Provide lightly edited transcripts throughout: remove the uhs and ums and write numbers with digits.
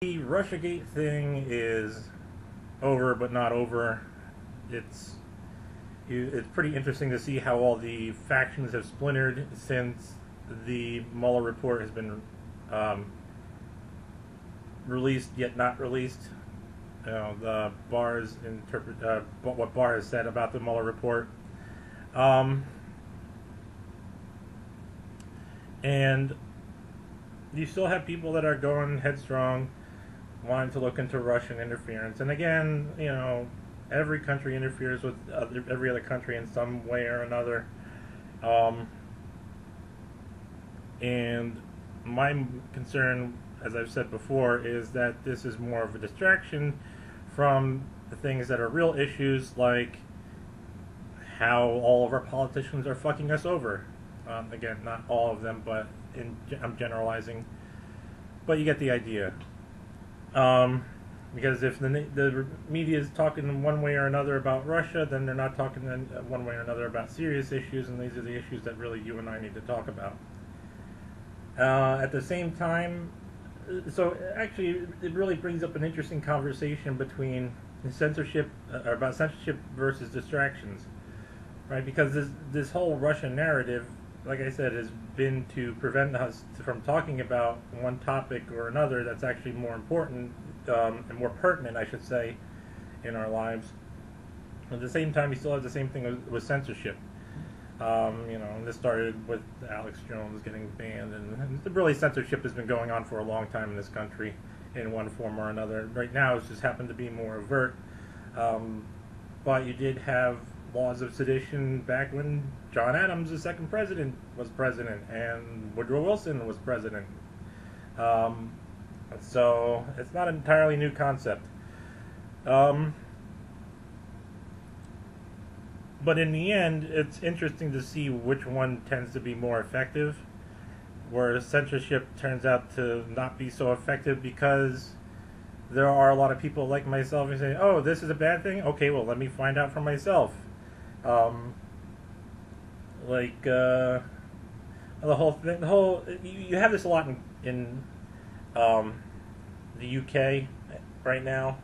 The Russiagate thing is over, but not over. It's it's pretty interesting to see how all the factions have splintered since the Mueller report has been released yet not released. The Barr's what Barr has said about the Mueller report, um, and you still have people that are going headstrong, wanting to look into Russian interference. And again, every country interferes with every other country in some way or another. Um, and my concern, as I've said before, is that this is more of a distraction from the things that are real issues, like how all of our politicians are fucking us over. Again, not all of them, but I'm generalizing. But you get the idea. Because if the media is talking one way or another about Russia, then they're not talking one way or another about serious issues, and these are the issues that really you and I need to talk about. At the same time, so actually, it really brings up an interesting conversation between censorship, or about censorship versus distractions, right? Because this whole Russian narrative, like I said, has been to prevent us from talking about one topic or another that's actually more important, and more pertinent, I should say, in our lives. At the same time, you still have the same thing with censorship. This started with Alex Jones getting banned, and really censorship has been going on for a long time in this country in one form or another. Right now, it's just happened to be more overt. But you did have laws of sedition back when John Adams, the second president, was president, and Woodrow Wilson was president. So it's not an entirely new concept. But in the end, it's interesting to see which one tends to be more effective, where censorship turns out to not be so effective because there are a lot of people like myself who say, oh, this is a bad thing? Okay, well, let me find out for myself. The whole thing, you have this a lot in the UK right now,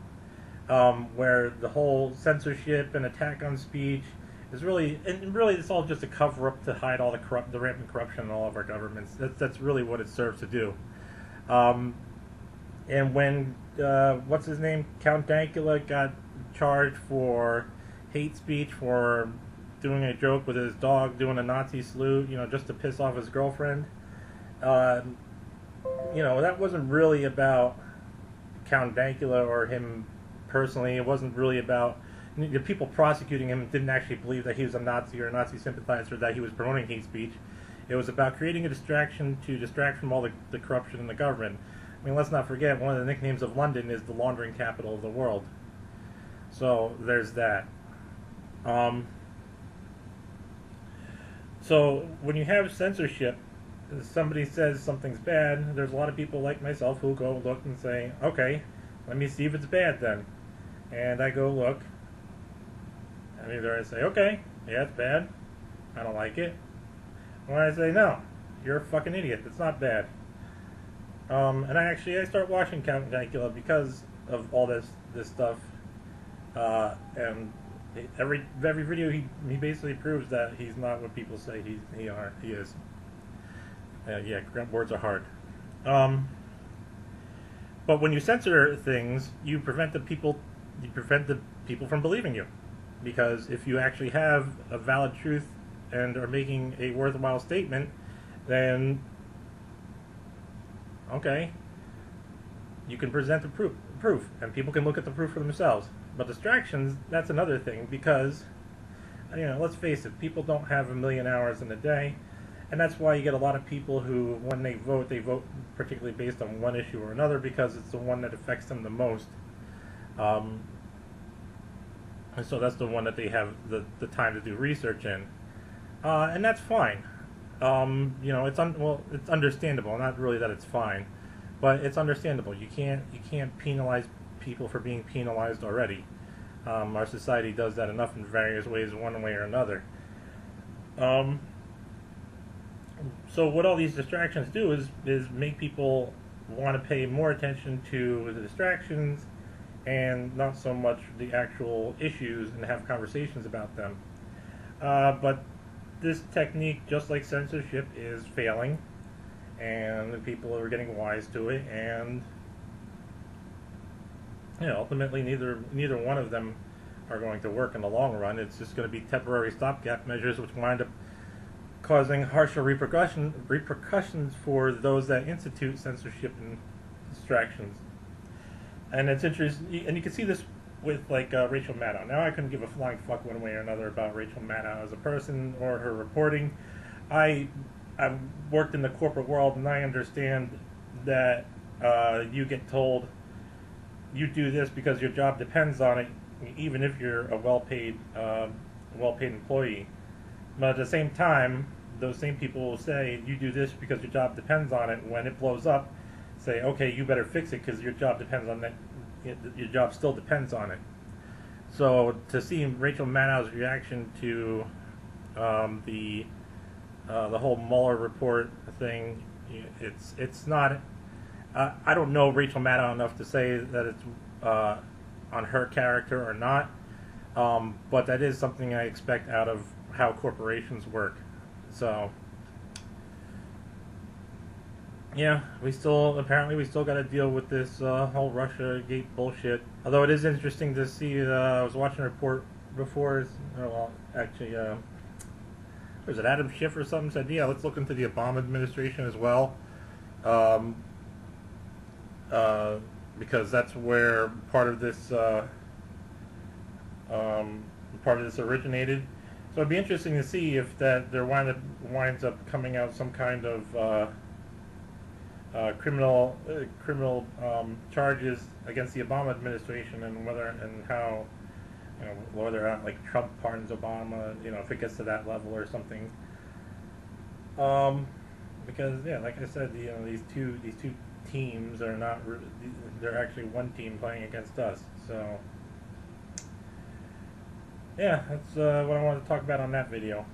where the whole censorship and attack on speech is really it's all just a cover up to hide all the rampant corruption in all of our governments. That's really what it serves to do. And when what's his name, Count Dankula, got charged for hate speech for doing a joke with his dog doing a Nazi salute, just to piss off his girlfriend. That wasn't really about Count Dankula or him personally. It wasn't really about the people prosecuting him didn't actually believe that he was a Nazi or a Nazi sympathizer, that he was promoting hate speech. It was about creating a distraction to distract from all the corruption in the government. I mean, let's not forget, one of the nicknames of London is the laundering capital of the world. So there's that. So when you have censorship, somebody says something's bad, there's a lot of people like myself who go look and say, okay, let me see if it's bad then. And I go look, and either I say, okay, yeah, it's bad, I don't like it, or I say, no, you're a fucking idiot, it's not bad. And I start watching Count Dankula because of all this stuff, and every video he basically proves that he's not what people say he is. Yeah, words are hard. But when you censor things, you prevent the people from believing you, because if you actually have a valid truth and are making a worthwhile statement, then okay, you can present the proof, and people can look at the proof for themselves. But distractions, that's another thing, because let's face it, people don't have a million hours in a day. And that's why you get a lot of people who, when they vote particularly based on one issue or another, because it's the one that affects them the most. And so that's the one that they have the time to do research in. And that's fine. It's understandable. Not really that it's fine, but it's understandable. You can't penalize people for being penalized already. Our society does that enough in various ways, one way or another. So what all these distractions do is make people want to pay more attention to the distractions and not so much the actual issues and have conversations about them. But this technique, just like censorship, is failing, and people are getting wise to it, and ultimately neither one of them are going to work in the long run. It's just going to be temporary stopgap measures, which wind up causing harsher repercussions for those that institute censorship and distractions. And it's interesting, and you can see this with like Rachel Maddow. Now, I couldn't give a flying fuck one way or another about Rachel Maddow as a person or her reporting. I've worked in the corporate world, and I understand that you get told you do this because your job depends on it, even if you're a well-paid employee. But at the same time, those same people will say you do this because your job depends on it. When it blows up, say, okay, you better fix it because your job depends on that. Your job still depends on it. So to see Rachel Maddow's reaction to the whole Mueller report thing, it's not. I don't know Rachel Maddow enough to say that it's on her character or not, but that is something I expect out of how corporations work. So yeah, we still got to deal with this whole Russia Gate bullshit. Although it is interesting to see. I was watching a report before. Well, actually, was it Adam Schiff or something said, yeah, let's look into the Obama administration as well, because that's where part of this originated. So it'd be interesting to see if that there winds up coming out some kind of criminal charges against the Obama administration, and how whether or not like Trump pardons Obama, if it gets to that level or something. Because yeah, like I said, these two teams are not they're actually one team playing against us. So yeah, that's what I wanted to talk about on that video.